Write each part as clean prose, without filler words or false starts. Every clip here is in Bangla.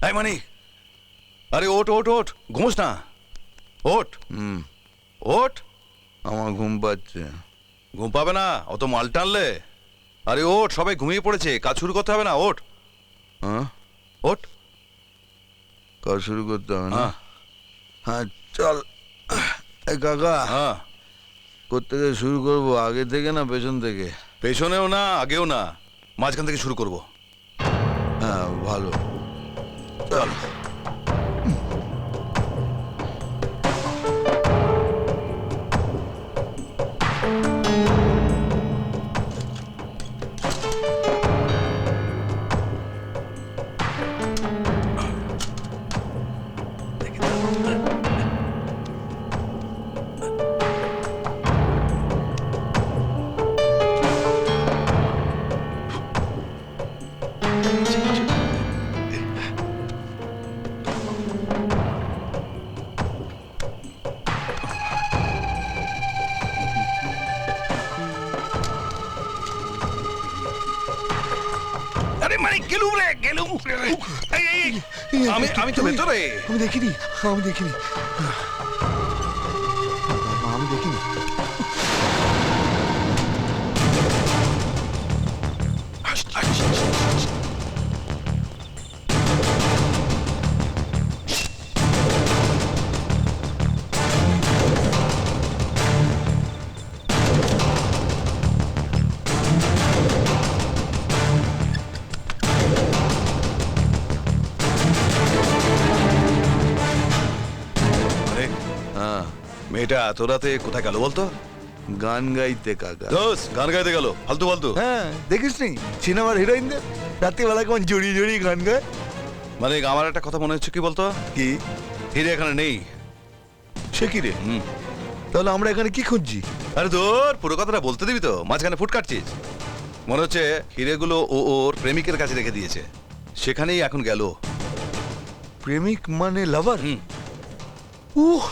এই মানি, আরে ওঠ ওঠ ওঠ, ঘুমোস না, ওঠ। ওঠ। আমার ঘুম পাচ্ছে। ঘুম পাবে না অত মাল টানলে। আরে ওঠ, সবাই ঘুমিয়ে পড়েছে, কাজ শুরু করতে হবে না, ওঠ। হ্যাঁ, ওঠ। কাজ শুরু করতে হবে না? হ্যাঁ হ্যাঁ চল। এই কাকা, হ্যাঁ। কোত্থেকে শুরু করবো, আগে থেকে না পেছন থেকে? পেছনেও না আগেও না, মাঝখান থেকে শুরু করব। হ্যাঁ ভালো, চল। আরে মানে গেলুম রে, গেলুম। এই, এই, এই, আমি তো ভেতরে। আমি দেখিনি, আমি দেখিনি, আমি দেখিনি। আরে হ্যাঁ, মেয়েটা এত রাতে কোথায় গেল বলতো? গান গাইতে কাকা। দোস, গান গাইতে গেল ফালতু ফালতু। হ্যাঁ, দেখিস নি সিনেমার হিরোইনদের রাত্রিবেলা কেমন জড়িয়ে জড়িয়ে গান গায়? মানে আমার একটা কথা মনে হচ্ছে, কি বলতো, কি? হিরে এখানে নেই। সে কি রে? হুম। তাহলে আমরা এখানে কি খুঁজছি? আরে তোর পুরো কথাটা বলতে দিবি তো, মাঝখানে ফুট কাটছিস। মনে হচ্ছে হিরেগুলো ও ওর প্রেমিকের কাছে রেখে দিয়েছে, সেখানেই এখন গেল। প্রেমিক মানে লাভার? হুম। উহ,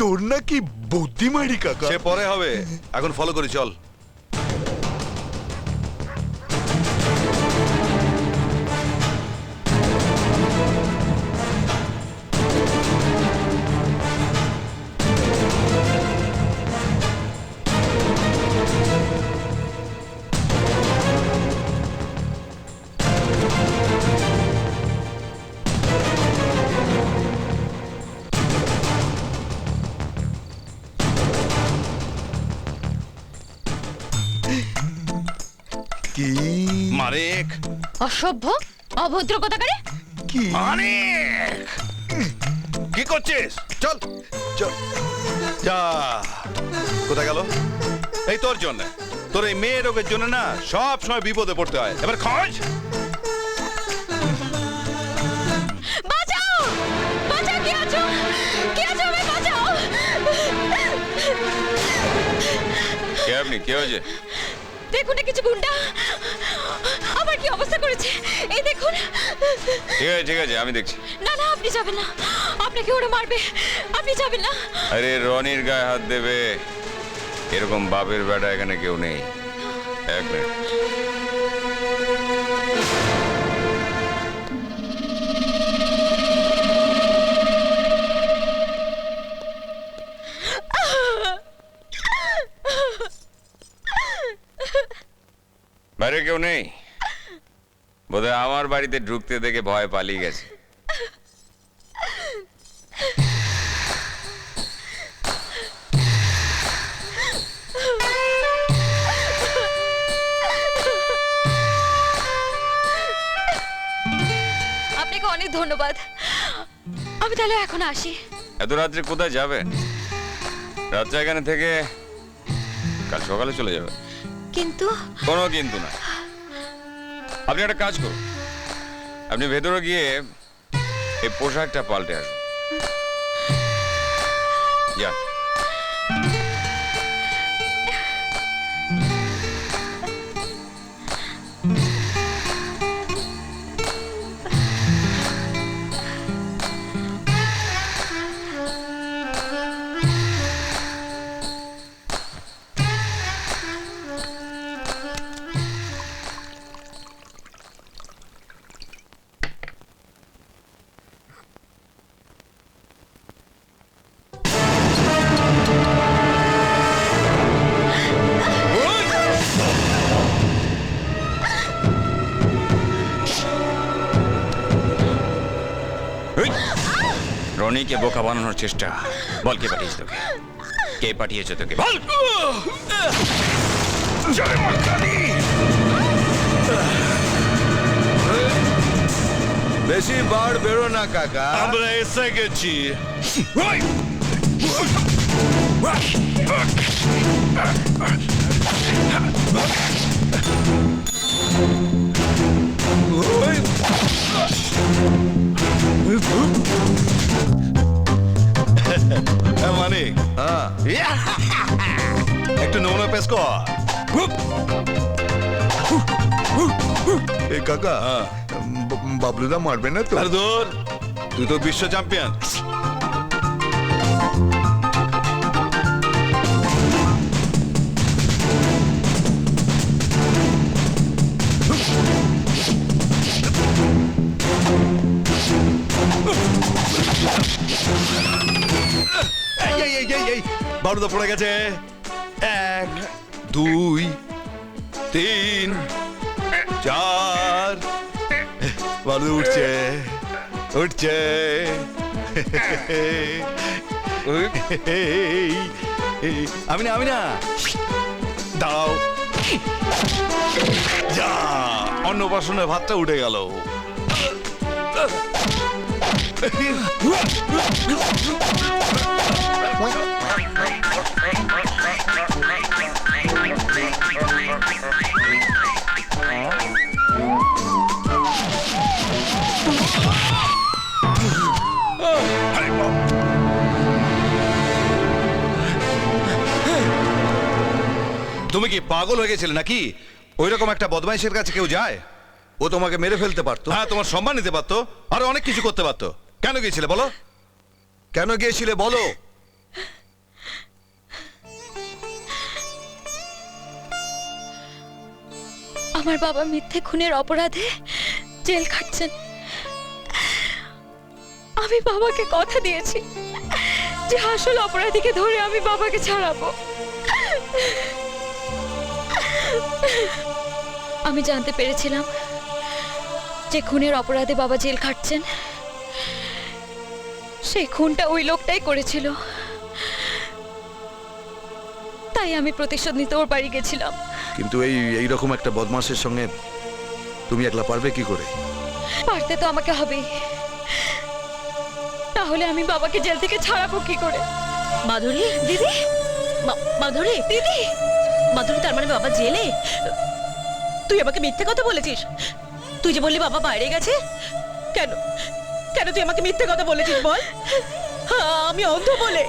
তোর নাকি বুদ্ধিমারি কাকা। সে পরে হবে, এখন ফলো করি, চল। কি? মারেক, অসভ্য, অভদ্র কথাকারে। কি? মারেক, কি করছিস? চল চল। যা। কোথায় গেল? এই তোর জন্য, তোর এই মেয়ে রোগের জন্য না সব সময় বিপদে পড়তে হয়। এবার খোঁজ। বাঁচাও, বাঁচাও, কে আছো? কে আছো? আমায় বাঁচাও। কে আপনি? কে হয়েছে? দেখুন না, কিছু গুন্ডা আমার কি অবস্থা করেছে, এই দেখুন। ঠিক আছে আমি দেখছি। না না, আপনি যাবেন না, আপনাকে ওরা মারবে, আপনি যাবেন না। আরে রনির গায়ে হাত দেবে এরকম বাপের বেটা এখানে কেউ নেই। এক মিনিট। বাইরে কেউ নেই? বোধহয় আমার বাড়িতে ঢুকতে দেখে ভয় পালিয়ে গেছে। আপনাকে অনেক ধন্যবাদ। আমি তাহলে এখন আসি। এত রাত্রে কোথায় যাবেন? রাত্রে এখানে থেকে কাল সকালে চলে যাবে। কিন্তু কোনো কিন্তু না। আপনি একটা কাজ করুন, আপনি ভেতরে গিয়ে এই পোশাকটা পাল্টে আসুন। যান। রনিকে বোকা বানানোর চেষ্টা। বল কে পাঠিয়েছে তোকে, কে পাঠিয়েছে তোকে বল। বেশি বার বেরো না কাকা। আমরা এসে গেছি। মানে হ্যাঁ একটু নমুনা পেশ কর। এ কাকা, বাবলুদা মারবে না তো? আর দূর, তুই তো বিশ্ব চ্যাম্পিয়ন। বারুদা পড়ে গেছে। 1 2 3 4 বারুদ উঠছে উঠছে। আমি না দাঁড়াও। যা, অন্নপ্রাশনের ভাতটা উঠে গেল। তুমি কি পাগল হয়ে গেছিলে নাকি? ওইরকম একটা বদমাইশের কাছে কেউ যায়? ও তোমাকে মেরে ফেলতে পারতো। হ্যাঁ, তোমার সম্মান নিতে পারতো, আরো অনেক কিছু করতে পারতো। কেন গিয়েছিলে বলো? কেন গিয়েছিলে বলো? আমার বাবা মিথ্যে খুনের অপরাধে জেল খাটছেন। আমি বাবাকে কথা দিয়েছি যে আসল অপরাধীকে ধরে আমি বাবাকে ছাড়াবো। আমি জানতে পেরেছিলাম যে খুনের অপরাধে বাবা জেল খাটছেন, সেই খুনটা ওই লোকটাই করেছিল। তাই আমি প্রতিশোধ নিতে ওর বাড়ি গেছিলাম। কিন্তু এইরকম একটা বদমাশের সঙ্গে তুমি একলা পারবে কি করে? পারতে তো আমাকে হবেই, তাহলে আমি বাবাকে জেল থেকে ছাড়াবো কি করে? মাধুরী দিদি, মাধুরী দিদি, মাধুরী, তার মানে বাবা জেলে? তুই আমাকে মিথ্যে কথা বলেছিস। তুই যে বললি বাবা বাইরে গেছে, কেন কেন তুই আমাকে মিথ্যে কথা বলেছিস বল? আমি অন্ধ বলে?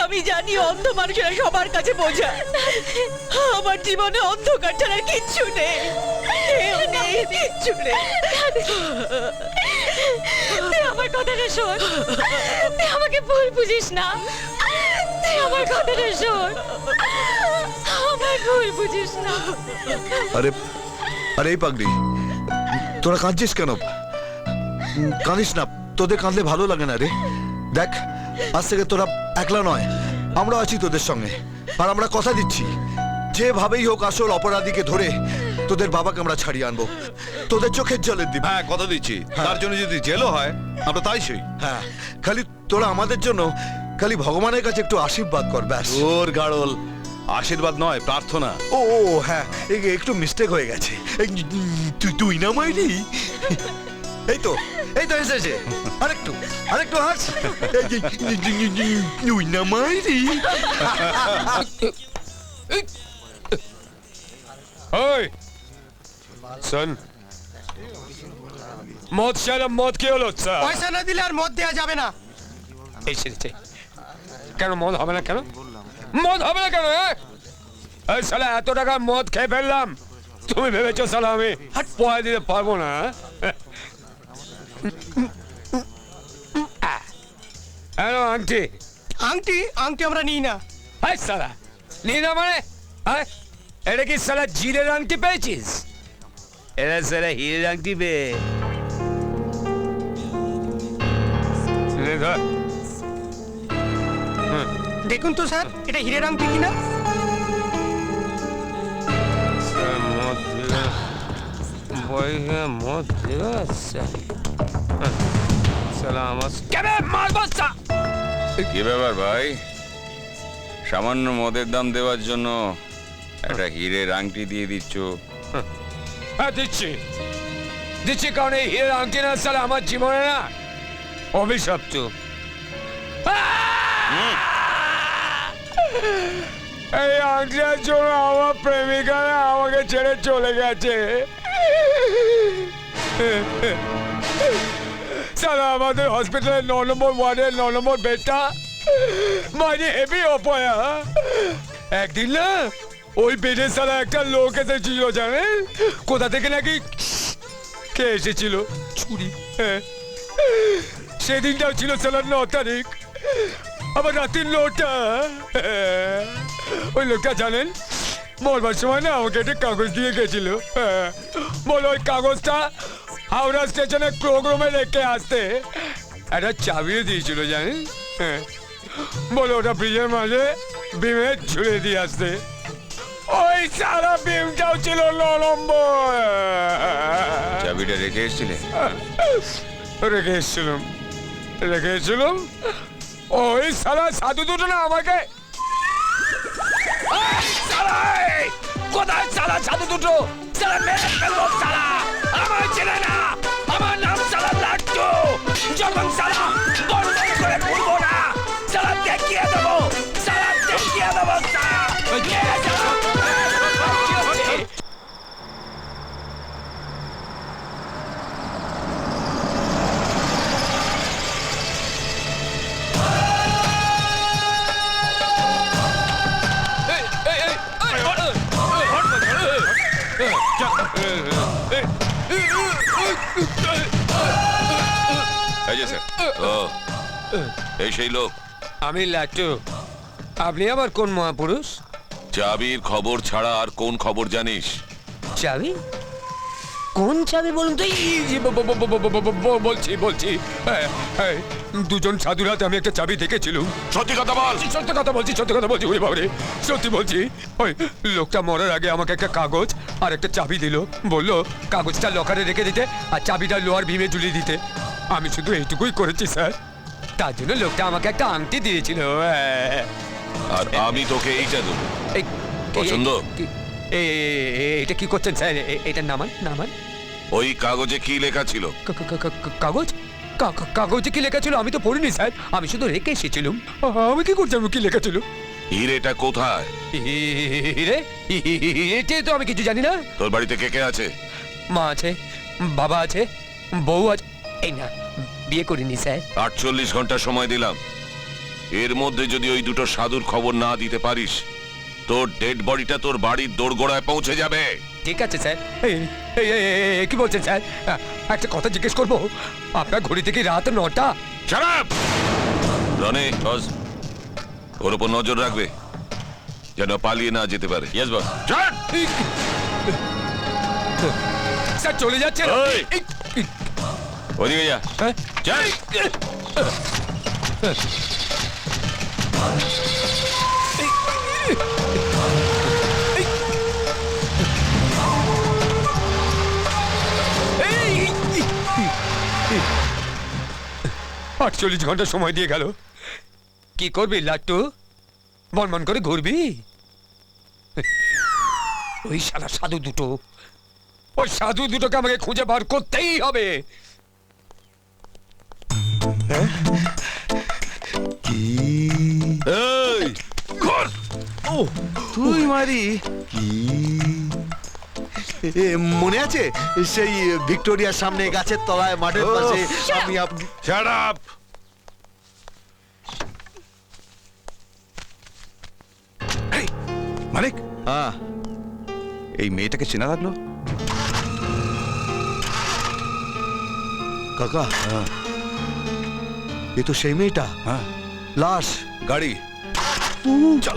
আমি জানি অন্ধ মানুষেরা সবার কাছে বোঝা। আমার জীবনে অন্ধকার ছাড়া কিচ্ছু নেই, কিচ্ছু নেই। তুই আমার কথাটা শোন, তুই আমাকে ভুল বুঝিস না। তুই আমার কথাটা শোন, আমার ভুল বুঝিস না। আরে আরে এই পাগড়ি, তোরা কাঁদছিস কেন? কাঁদিস না, তোদের কাঁদলে ভালো লাগে না রে। দেখ, আজ থেকে তোরা একলা নয়, আমরা আছি তোদের সঙ্গে। আর আমরা কথা দিচ্ছি, যেভাবেই হোক আসল অপরাধীকে ধরে তোদের বাবাকে আমরা ছাড়িয়ে আনবো, তোদের চোখের জলের দিব। হ্যাঁ, কথা দিচ্ছি, তার জন্য যদি জেলও হয় আমরা তাই সই। হ্যাঁ, খালি তোরা আমাদের জন্য খালি ভগবানের কাছে একটু আশীর্বাদ কর, ব্যাস। ওর গাড়ল, আশীর্বাদ নয় প্রার্থনা। ও হ্যাঁ, একটু মিস্টেক হয়ে গেছে। তুই না মাইরি? এই তো এসেছে। আরেকটু হাস। তুই না মাইরি? ওই শোন, মদ চাইলাম, মদ কি হলো? পয়সা না দিলে আর মদ দেওয়া যাবে না। এই সেরেছে কেন? মদ হবে না কেন? মদ হবে না কেন? এই শালা এত টাকা মদ খেয়ে ফেললাম, তুমি ভেবেছো শালা আমি পয়সা দিতে পারবো না? হ্যালো আংটি। আংটি আংটি আমরা নিই না। এই শালা নিয়ে না মানে? এটা কি শালা জিরের আংটি পেয়েছিস? এটা শালা হিরের আংটি পেয়ে ধর। দেখুন তো স্যার, এটা হীরের আংটি কিনা। মদ দিলে পয়সা, মদ দিলে সালা আমার কেবে মারবো কি ব্যাপার ভাই, সামান্য মদের দাম দেওয়ার জন্য একটা হীরের আংটি দিয়ে দিচ্ছ? হ্যাঁ দিচ্ছি দিচ্ছি, কারণ এই হীরের আংটি না সালা আমার জীবনে না অভিশপ্ত। এই আংটির জন্য আমার প্রেমিকারা আমাকে ছেড়ে চলে গেছে। সালা আমাদের হসপিটালের 9 নম্বর ওয়ার্ডের 9 নম্বর বেডটা মানে হেভি অপয়া। একদিন না ওই বেডে সালা একটা লোক এসেছিল, জানেন কোথা থেকে নাকি কে এসেছিল চুরি। সেদিনটাও ছিল সালা 9 তারিখ, আবার রাত্রির 9টা। ওই লোকটা জানেন মরবার সময় না আমাকে একটা কাগজ দিয়ে গেছিল। বলো ওই কাগজটা হাওড়া স্টেশনে প্রোগ্রামে রেখে আসতে একটা চাবিও দিয়েছিল, জানেন। বলো ওটা ব্রিজের মাঝে বিমে ঝুলে দিয়ে আসতে। ওই সারা বিমটাও ছিল 9 নম্বর। চাবিটা রেখে এসেছিলে? রেখে এসেছিলাম। ওই সারা সাধু দুটো না আমাকে কোথায় সালা সাধু দুটো সালা মেরে ফেলবো সালা, আমার চেনে না, আমার নাম সালা লাট্টু। যখন সালা বড় করে ভুলবো না সালা দেখিয়ে দেবো সালা। এই যে স্যার, এই সেই লোক। আমি লাট্টু, আপনি আবার কোন মহাপুরুষ? চাবির খবর ছাড়া আর কোন খবর জানিস? চাবি? কোন চাবি বলুন তো? বলছি দুজন সাধুর হাতে আমি একটা চাবি দেখেছিলাম। সত্যি কথা বল। সত্যি কথা বলছি ওরে বাবারে, সত্যি বলছি। ওই লোকটা মরার আগে আমাকে একটা কাগজ আর একটা চাবি দিল, বললো কাগজটা লকারে রেখে দিতে আর চাবিটা লোহার ভীমে ঝুলিয়ে দিতে। আমি শুধু এইটুকুই করেছি স্যার, তার জন্য লোকটা আমাকে একটা আংটি দিয়েছিল। আর আমি তোকে এইটা দেবো, এই পছন্দ? এটা কি করছেন স্যার? এটা নামান। ওই কাগজে কি লেখা ছিল? কাগজ? কাগজে কি লেখা ছিল আমি তো পড়িনি স্যার, আমি শুধু রেখে এসেছিলাম। আমি কি করছি? কি লেখা ছিল? হিরেটা কোথায়? হিরে তো আমি কিছু জানি না। তোর বাড়িতে কে কে আছে? মা আছে, বাবা আছে, বউ আছে। এই না, বিয়ে করিনি স্যার। 48 ঘন্টা সময় দিলাম, এর মধ্যে যদি ওই দুটো সাধুর খবর না দিতে পারিস তোর ডেড বডিটা তোর বাড়ির দোরগোড়ায় পৌঁছে যাবে। ঠিক আছে স্যার। কি বলছেন স্যার? একটা কথা জিজ্ঞেস করবো, আপনার ঘড়ি থেকে রাত 9টা? Shut up! রনে, ওর উপর নজর রাখবে যেন পালিয়ে না যেতে পারে। Yes boss. স্যার চলে যাচ্ছে। ওদিকে যা। চল। 48 ঘন্টা সময় দিয়ে গেল, কি করবি লাট্টু? মন করে ঘুরবি? ওই শালা সাধু দুটোকে আমাকে খুঁজে বার করতেই হবে। কি এই ঘর! তুই মারি কি মনে আছে সেই ভিক্টোরিয়ার সামনে গাছের তলায় মাঠের পাশে আমি আপনি? Shut up! এই, মানিক, হ্যাঁ, এই মেয়েটাকে চেনা লাগলো? কাকা, এ তো সেই মেয়েটা। হ্যাঁ, লাশ, গাড়ি। চল।